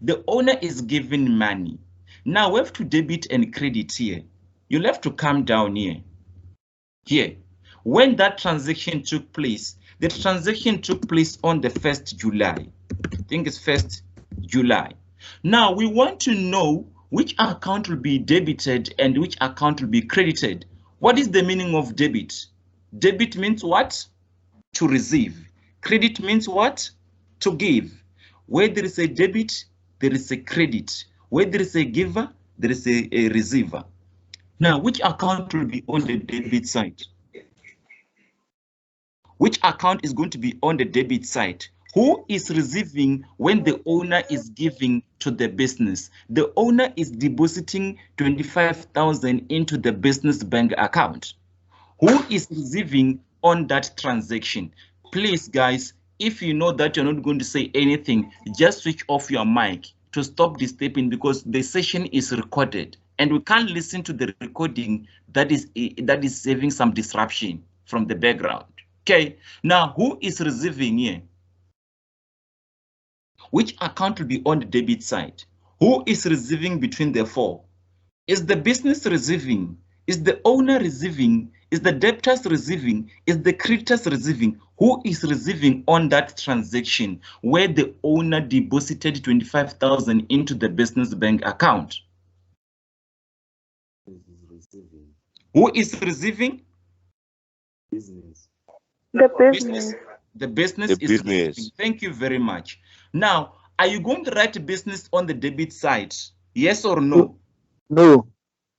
The owner is giving money. Now we have to debit and credit here. You'll have to come down here. Here, when that transaction took place, the transaction took place on the 1st July. I think it's 1st July. Now we want to know which account will be debited and which account will be credited. What is the meaning of debit? Debit means what? To receive. Credit means what? To give. Where there is a debit, there is a credit. Where there is a giver, there is a receiver. Now, which account will be on the debit side? Which account is going to be on the debit side? Who is receiving when the owner is giving to the business? The owner is depositing 25,000 into the business bank account. Who is receiving on that transaction? Please, guys, if you know that you're not going to say anything, just switch off your mic to stop disturbing, because the session is recorded and we can't listen to the recording that is having some disruption from the background. Okay, now who is receiving here? Which account will be on the debit side? Who is receiving between the four? Is the business receiving? Is the owner receiving? Is the debtors receiving? Is the creditors receiving? Who is receiving on that transaction where the owner deposited 25,000 into the business bank account? Who is receiving? Business. The business. The business is receiving. Thank you very much. Now, are you going to write business on the debit side? Yes or no? No.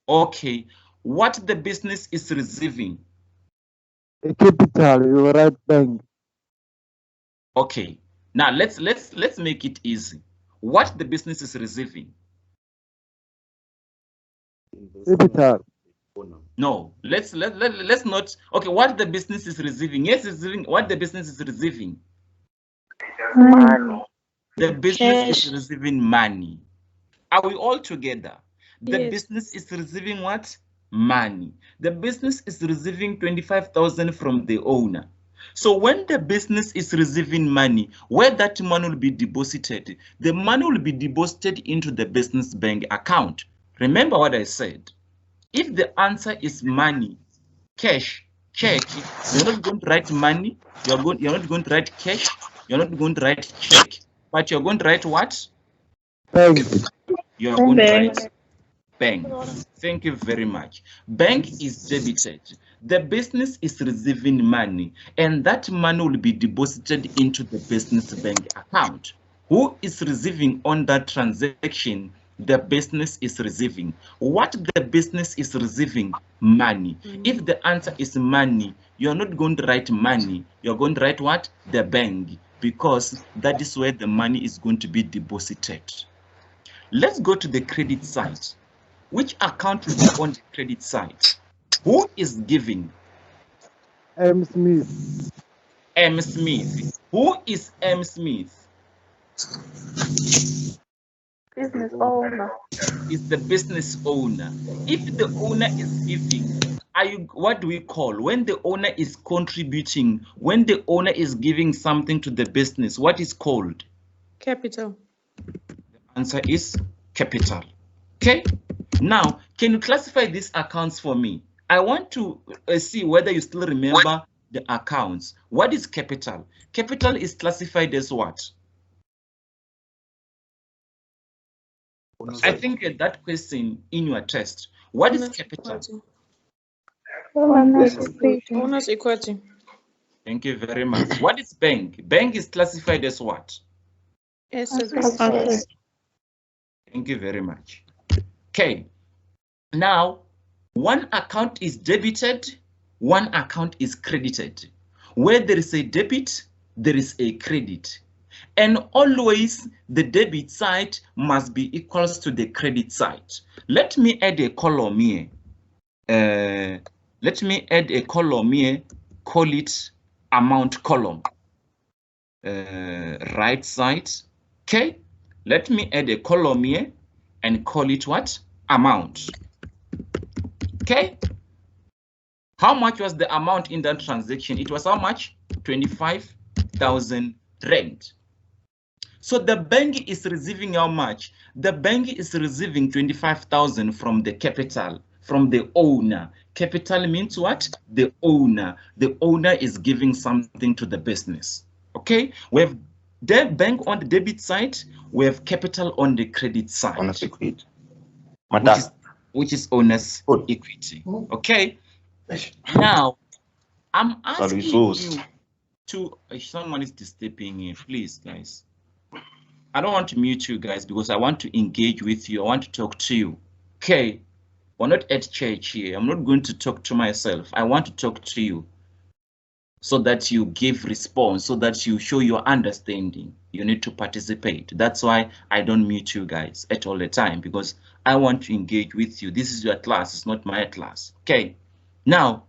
Okay. What the business is receiving? A capital, you write bank. Okay. Now let's make it easy. What the business is receiving? Capital. No, let's not. Okay, what the business is receiving? Yes, it's receiving. What the business is receiving? Money. The business is receiving money. Are we all together? The Yes. business is receiving what? Money. The business is receiving 25,000 from the owner. So when the business is receiving money, where that money will be deposited? The money will be deposited into the business bank account. Remember what I said. If the answer is money, cash, check, you're not going to write money, you're not going to write cash, you're not going to write check, but you're going to write what? Bank. You're going to write bank. Thank you very much. Bank is debited. The business is receiving money, and that money will be deposited into the business bank account. Who is receiving on that transaction? The business is receiving. What the business is receiving? Money. If the answer is money, you're not going to write money. You're going to write what? The bank, because that is where the money is going to be deposited. Let's go to the credit side. Which account will be on the credit side? Who is giving? M. Smith. M. Smith. Who is M. Smith? Business owner. Is the business owner. If the owner is giving, what do we call when the owner is contributing, when the owner is giving something to the business, what is called? Capital. The answer is capital. Okay, now can you classify these accounts for me? I want to see whether you still remember the accounts. What is capital? Capital is classified as what? I think that question in your test. What is capital? Owner's equity. Thank you very much. What is bank? Bank is classified as what? Assets. Thank you very much. Okay. Now, one account is debited, one account is credited. Where there is a debit, there is a credit. And always the debit side must be equals to the credit side. Let me add a column here. Call it amount column. Right side. Okay. Let me add a column here and call it what? Amount. Okay. How much was the amount in that transaction? It was how much? 25,000 rand. So the bank is receiving how much? The bank is receiving 25,000 from the capital, from the owner. Capital means what? The owner. The owner is giving something to the business. Okay, we have the bank on the debit side, we have capital on the credit side. Owner's equity. Which is owner's equity. Okay, now I'm asking you to, someone is disturbing me, please guys. I don't want to mute you guys because I want to engage with you. I want to talk to you. Okay, we're not at church here. I'm not going to talk to myself. I want to talk to you so that you give response, so that you show your understanding. You need to participate. That's why I don't mute you guys at all the time, because I want to engage with you. This is your class, it's not my class. Okay, now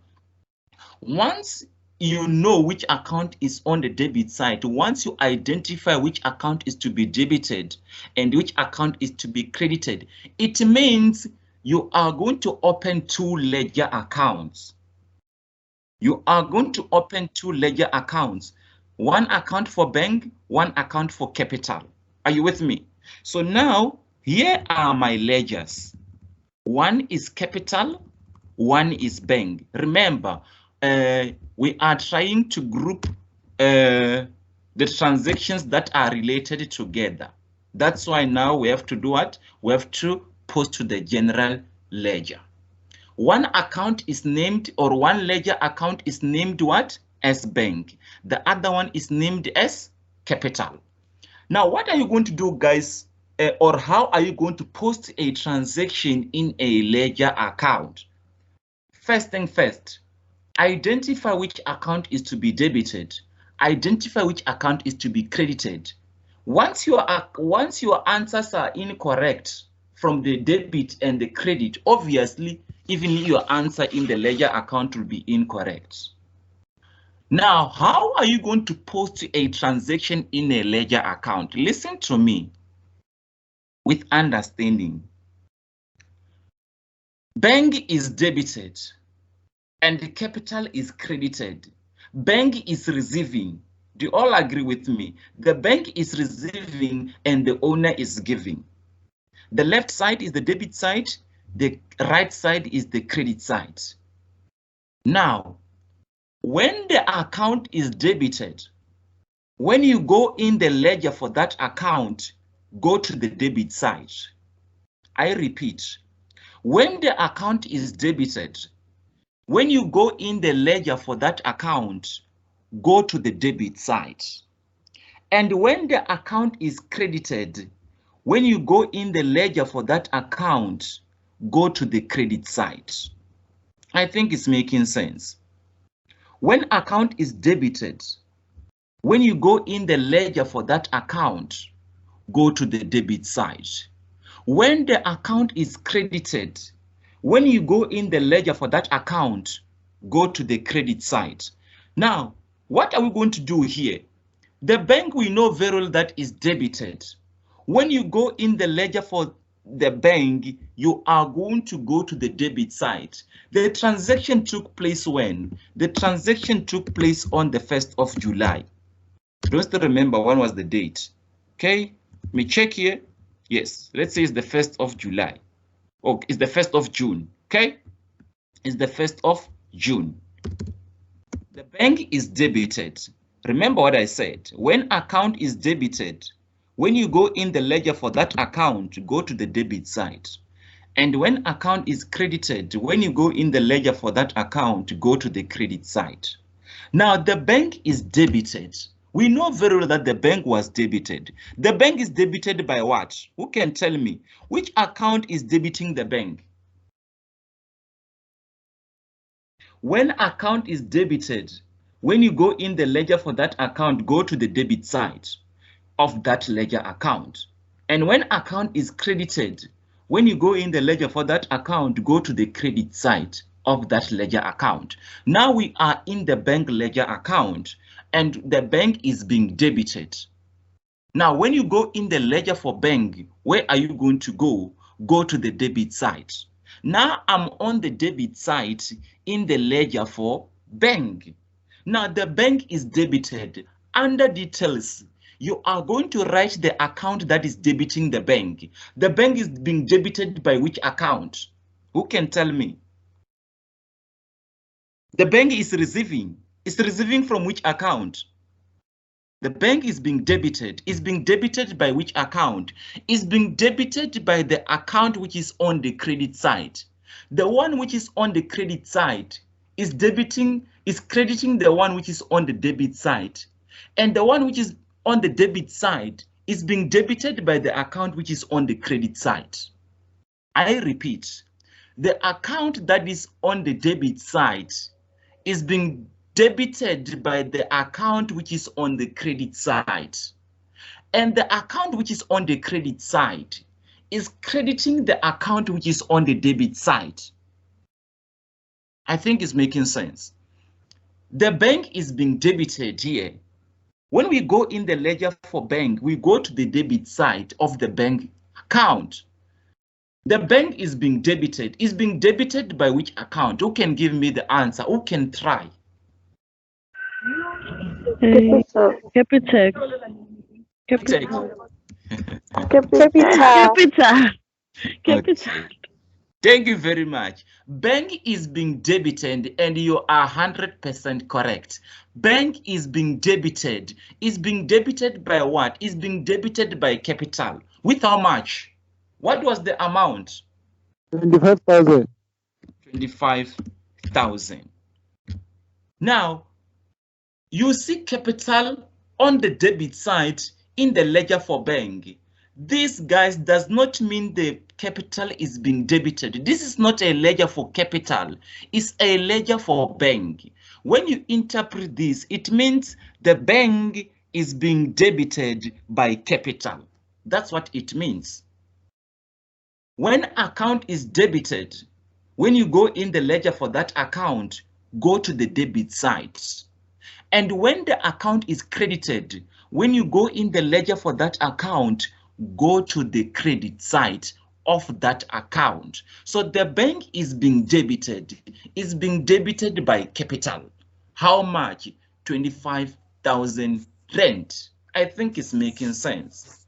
once you know which account is on the debit side, once you identify which account is to be debited and which account is to be credited, it means you are going to open two ledger accounts. You are going to open two ledger accounts, one account for bank, one account for capital. Are you with me? So now here are my ledgers. One is capital, one is bank. Remember, we are trying to group the transactions that are related together. That's why now we have to do what? We have to post to the general ledger. One account is named, or one ledger account is named what? As bank. The other one is named as capital. Now, what are you going to do, guys? Or how are you going to post a transaction in a ledger account? First thing first, identify which account is to be debited. Identify which account is to be credited. Once your answers are incorrect from the debit and the credit, obviously, even your answer in the ledger account will be incorrect. Now, how are you going to post a transaction in a ledger account? Listen to me with understanding. Bank is debited and the capital is credited. Bank is receiving. Do you all agree with me? The bank is receiving and the owner is giving. The left side is the debit side, the right side is the credit side. Now, when the account is debited, when you go in the ledger for that account, go to the debit side. I repeat, when the account is debited, when you go in the ledger for that account, go to the debit side. And when the account is credited, when you go in the ledger for that account, go to the credit side. I think it's making sense. When account is debited, when you go in the ledger for that account, go to the debit side. When the account is credited, when you go in the ledger for that account, go to the credit side. Now, what are we going to do here? The bank, we know very well that is debited. When you go in the ledger for the bank, you are going to go to the debit side. The transaction took place when? The transaction took place on the 1st of July. Don't still remember when was the date. Okay, let me check here. Yes, let's say it's the 1st of July. Oh, it's the 1st of June. Okay, it's the 1st of June. The bank is debited. Remember what I said. When account is debited, when you go in the ledger for that account, go to the debit side. And when account is credited, when you go in the ledger for that account, go to the credit side. Now, the bank is debited. We know very well that the bank was debited. The bank is debited by what? Who can tell me? Which account is debiting the bank? When account is debited, when you go in the ledger for that account, go to the debit side of that ledger account. And when account is credited, when you go in the ledger for that account, go to the credit side of that ledger account. Now we are in the bank ledger account and the bank is being debited. Now, when you go in the ledger for bank, where are you going to go? Go to the debit side. Now I'm on the debit side in the ledger for bank. Now the bank is debited. Under details, you are going to write the account that is debiting the bank. The bank is being debited by which account? Who can tell me? The bank is receiving. It's receiving from which account? The bank is being debited. Is being debited by which account? Is being debited by the account which is on the credit side. The one which is on the credit side is crediting the one which is on the debit side. And the one which is on the debit side is being debited by the account which is on the credit side. I repeat, the account that is on the debit side is being debited by the account which is on the credit side. And the account which is on the credit side is crediting the account which is on the debit side. I think it's making sense. The bank is being debited here. When we go in the ledger for bank, we go to the debit side of the bank account. The bank is being debited. Is being debited by which account? Who can give me the answer? Who can try? Capital. Capital. Capital. Thank you very much. Bank is being debited and you are 100% correct. Bank is being debited. Is being debited by what? Is being debited by capital. With how much? What was the amount? 25,000. 25,000. Now, you see capital on the debit side in the ledger for bank. This, guys, does not mean the capital is being debited. This is not a ledger for capital. It's a ledger for bank. When you interpret this, it means the bank is being debited by capital. That's what it means. When account is debited, when you go in the ledger for that account, go to the debit side. And when the account is credited, when you go in the ledger for that account, go to the credit side of that account. So the bank is being debited by capital. How much? 25,000 rand. I think it's making sense.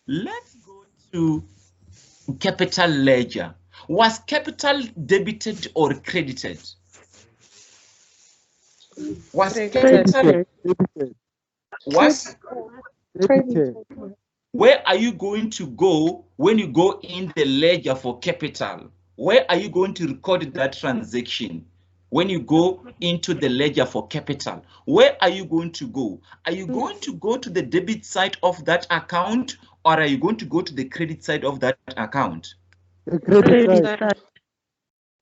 Let's go to capital ledger. Was capital debited or credited? Was capital was Debited. Where are you going to go when you go in the ledger for capital? Where are you going to record that transaction? When you go into the ledger for capital, where are you going to go? Are you going to go to the debit side of that account, or are you going to go to the credit side of that account? The credit side.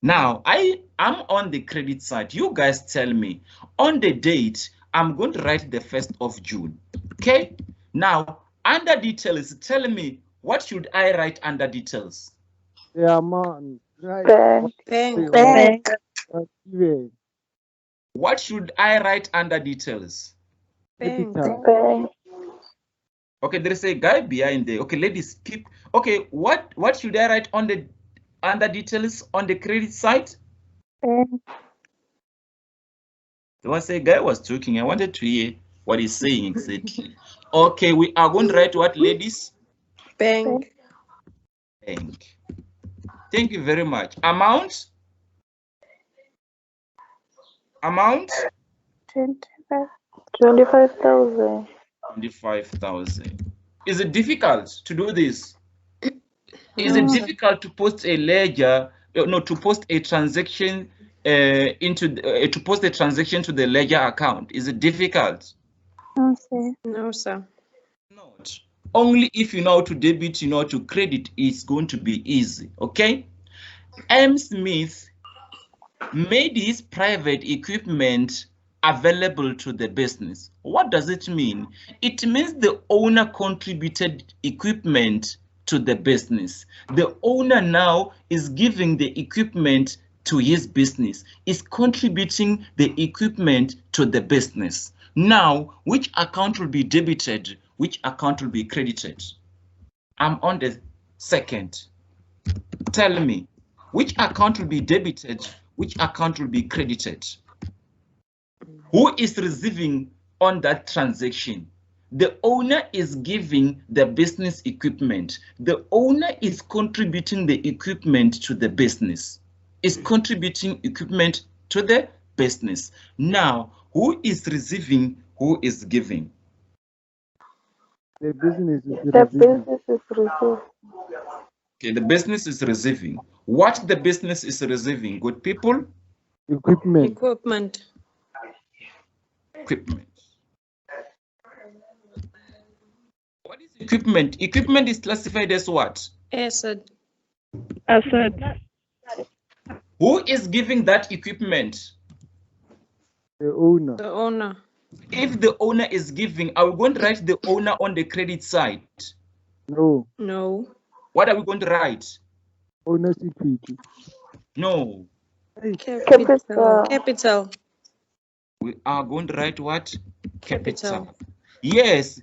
Now, I am on the credit side. You guys tell me on the date, I'm going to write the 1st of June. Okay. Now, under details, tell me what should I write under details? The amount. Right. Bank. What should I write under details? Capital. Bank. Okay, there is a guy behind there. Okay, ladies, keep. Okay, what should I write on the under details on the credit side? Bank. There was a guy was talking. I wanted to hear what he's saying exactly. Okay, we are going to write what, ladies? Bank. Bank. Thank you very much. Amount? Amount? 25,000. 25,000. Is it difficult to do this? Is it difficult to post a ledger? No, to post a transaction to post a transaction to the ledger account? Is it difficult? Okay. No, sir. Not. Only if you know how to debit, you know how to credit, it's going to be easy. Okay. M. Smith made his private equipment available to the business. What does it mean? It means the owner contributed equipment to the business. The owner now is giving the equipment to his business, is contributing the equipment to the business. Now, which account will be debited? Which account will be credited? I'm on the second. Tell me, which account will be debited? Which account will be credited? Who is receiving on that transaction? The owner is giving the business equipment. The owner is contributing the equipment to the business. Is contributing equipment to the business. Now, who is receiving? Who is giving? The business is The receiving. business is receiving. Okay, the business is receiving. What the business is receiving? Good people? Equipment. Equipment. Equipment. What is equipment? Equipment is classified as what? Asset. Asset. Who is giving that equipment? The owner. The owner. If the owner is giving, are we going to write the owner on the credit side? No. No. What are we going to write? Owner's equity. No. Capital. Capital. We are going to write what? Capital. Yes,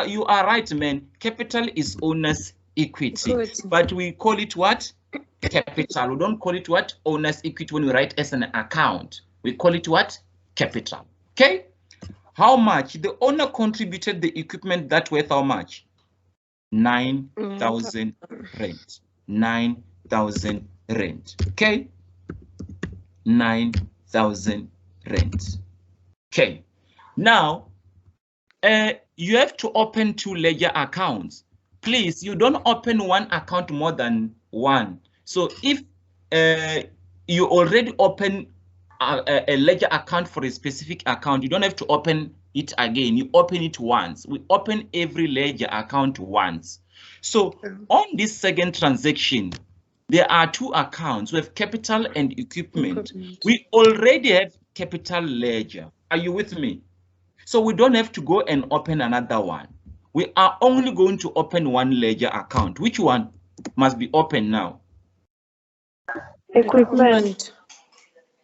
you are right, man. Capital is owner's equity. But we call it what? Capital. We don't call it what? Owner's equity when we write as an account. We call it what? Capital. Okay? How much? The owner contributed the equipment that worth how much? 9,000 rand. 9,000 rand. Okay? 9,000 rand. Okay. Now, you have to open 2 ledger accounts. Please, you don't open one account more than one. So if you already open a ledger account for a specific account, you don't have to open it again. You open it once. We open every ledger account once. So on this second transaction, there are 2 accounts. We have capital and equipment. We already have capital ledger. Are you with me? So we don't have to go and open another one. We are only going to open one ledger account. Which one must be open now? Equipment.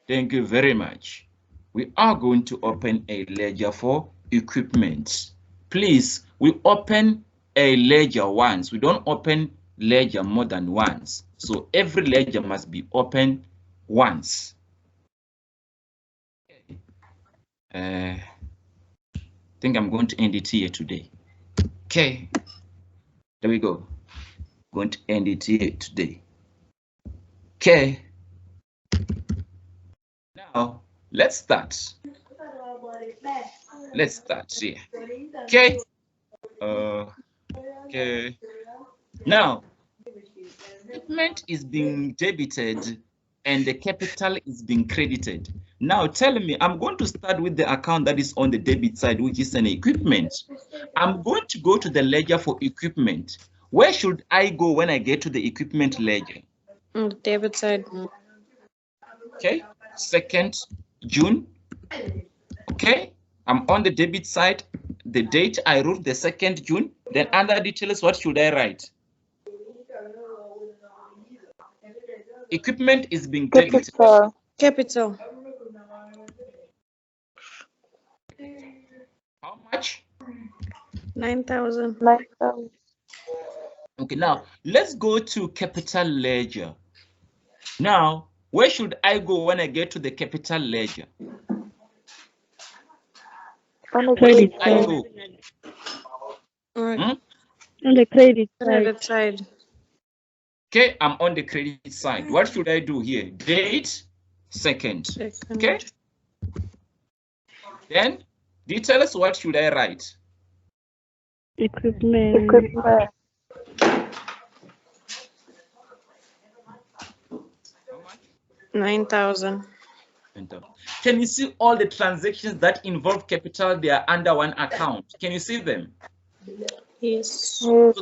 Thank you very much. We are going to open a ledger for equipment. Please, we open a ledger once. We don't open ledger more than once. So every ledger must be opened once. I think I'm going to end it here today. Okay, there we go. Going to end it here today. Okay. Now, let's start. Let's start here. Okay. Okay. Now, equipment is being debited and the capital is being credited. Now, tell me, I'm going to start with the account that is on the debit side, which is an equipment. I'm going to go to the ledger for equipment. Where should I go when I get to the equipment ledger? On the debit side. Okay, 2nd June. Okay, I'm on the debit side. The date I wrote the 2nd June. Then under details, what should I write? Equipment is being debited. Capital. How much? 9,000. 9,000. Okay, now let's go to capital ledger. Now, where should I go when I get to the capital ledger? On the Where should credit I side. go? Alright. On the credit side. Credit side. Okay, I'm on the credit side. What should I do here? Date, 2nd. Second. Okay. Then details, what should I write? Equipment. Equipment. How much? 9,000. Can you see all the transactions that involve capital? They are under one account. Can you see them? Yes. So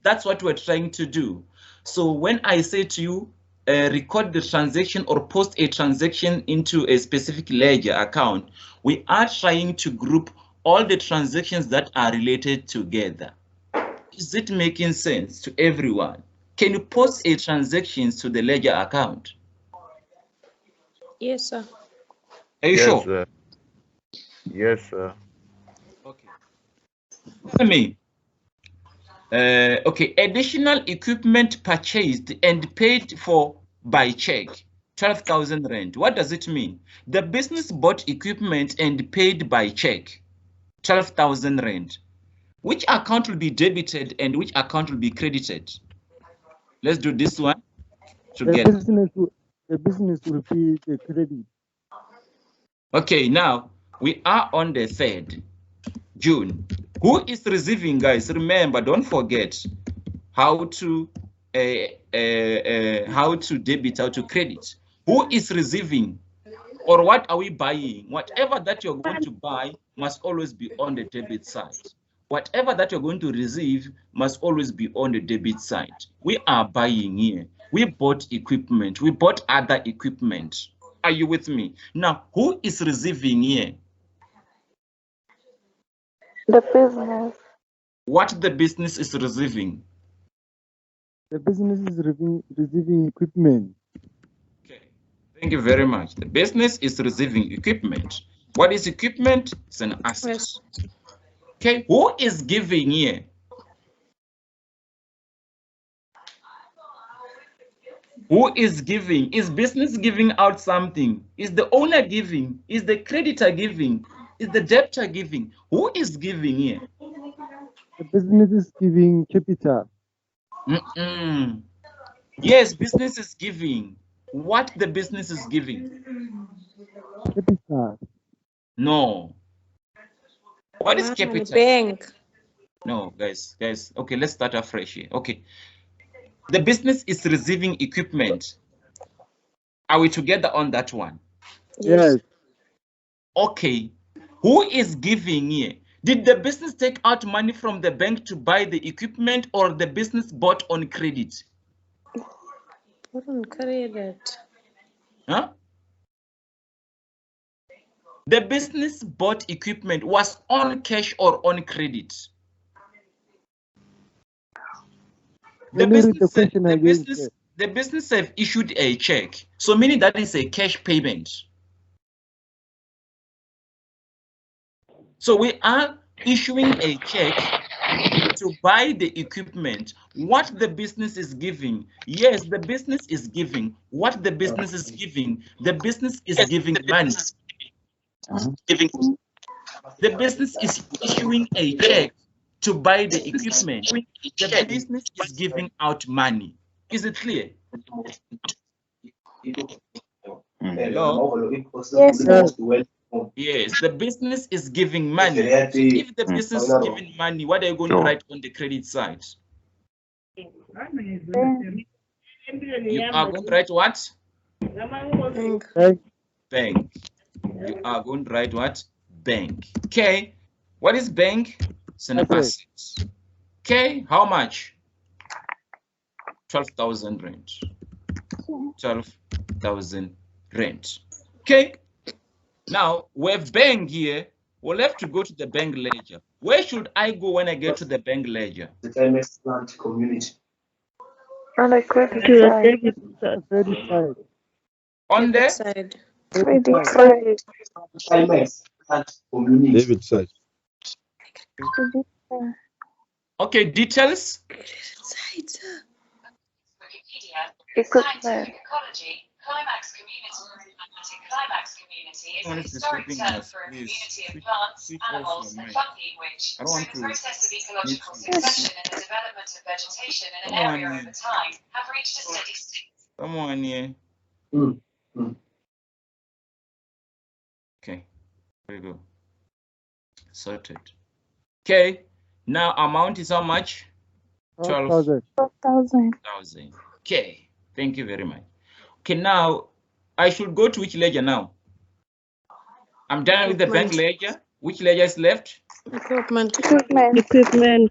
that's what we're trying to do. So when I say to you, record the transaction or post a transaction into a specific ledger account, we are trying to group all the transactions that are related together. Is it making sense to everyone? Can you post a transaction to the ledger account? Yes, sir. Are you Yes, sure? sir. Yes, sir. Okay. Tell me. Okay, additional equipment purchased and paid for by check, 12,000 rand. What does it mean? The business bought equipment and paid by check, 12,000 rand. Which account will be debited and which account will be credited? Let's do this one The together. business will be the credit. Okay, now we are on the 3rd June. Who is receiving, guys? Remember, don't forget how to debit, how to credit. Who is receiving, or what are we buying? Whatever that you're going to buy must always be on the debit side. Whatever that you're going to receive must always be on the debit side. We are buying here. We bought equipment. We bought other equipment. Are you with me? Now, who is receiving here? The business. What the business is receiving? The business is receiving equipment. Okay, thank you very much. The business is receiving equipment. What is equipment? It's an asset. Yes. Okay, who is giving here? Who is giving? Is business giving out something? Is the owner giving? Is the creditor giving? Is the debtor giving? Who is giving here? The business is giving capital. Yes, business is giving. What the business is giving? Capital. No. What is Money, capital? bank. No, guys. Okay, let's start afresh here. Okay. The business is receiving equipment. Are we together on that one? Yes. Okay. Who is giving here? Did the business take out money from the bank to buy the equipment, or the business bought on credit? Put on credit. Huh? The business bought equipment was on cash or on credit? The business have issued a check, so meaning that is a cash payment. So we are issuing a check to buy the equipment. What the business is giving? Yes, the business is giving. What the business is giving? The business is giving money. The business is issuing a check to buy the equipment. The business is giving out money. Is it clear? Hello? Yes, sir. Yes, the business is giving money. So if the business is giving money, what are you going to write on the credit side? Bank. You are going to write what? Bank. Bank. You are going to write what? Bank. Okay. What is bank? It's an asset. Okay. How much? 12,000 rand. 12,000 rand. Okay. Now, we have bank here. We'll have to go to the bank ledger. Where should I go when I get to the bank ledger? On the credit side. Credit side. On the Side. Credit side. David side. Credit side. okay, details. Side, sir. Equipment. Climax community is Someone a is historic disturbing term us, for a please. community of Switch- plants, switch off animals, your and mic. fungi which, I don't want through to the process of ecological mute you. succession and the development of vegetation in an Come on, area yeah. over time, have reached a steady state. Someone here. Okay, there you go. Sorted. Okay, now amount is how much? 12,000. 12,000. 12,000. Okay, thank you very much. Okay, now I should go to which ledger now? I'm done with the bank ledger. Which ledger is left? Equipment. Equipment.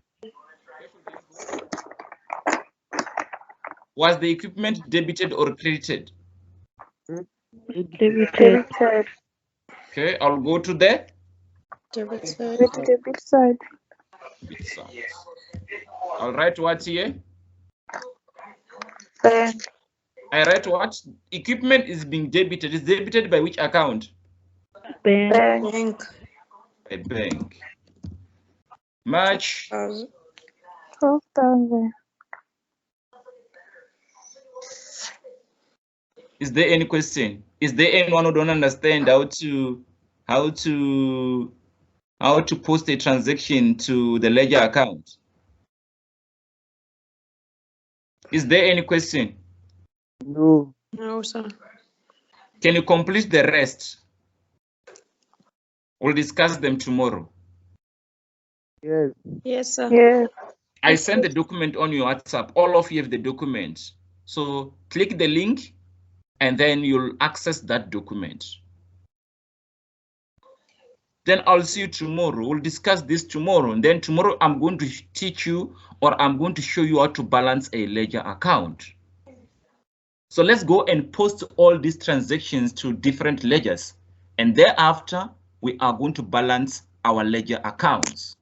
Was the equipment debited or credited? Debited. Okay, I'll go to the Debit side. Debit side. debit side. I'll write what here? Bank. I write what? Equipment is being debited. Is debited by which account? Bank. Bank. By bank. March. 12,000. Is there any question? Is there anyone who don't understand how to how to post a transaction to the ledger account. Is there any question? No. No, sir. Can you complete the rest? We'll discuss them tomorrow. Yes. Yes, sir. Yes. I sent the document on your WhatsApp. All of you have the document. So click the link and then you'll access that document. Then I'll see you tomorrow. We'll discuss this tomorrow. And then tomorrow I'm going to teach you, or I'm going to show you how to balance a ledger account. So let's go and post all these transactions to different ledgers. And thereafter, we are going to balance our ledger accounts.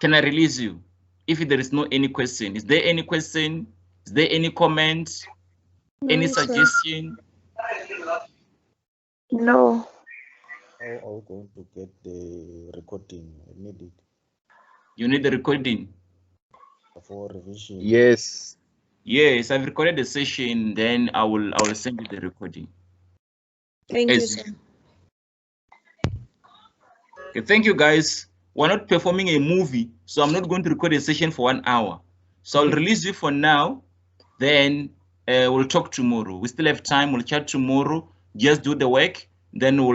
Can I release you? If there is no any question, is there any question? Is there any comment? Any No, sir. suggestion? No. How are we going to get the recording? I need it You need the recording. for revision. Yes. Yes, I've recorded the session. Then I will send you the recording. Thank you, Yes. sir. Okay, thank you, guys. We're not performing a movie, so I'm not going to record a session for 1 hour. So I'll release you for now. Then we'll talk tomorrow. We still have time. We'll chat tomorrow. Just do the work. Then we'll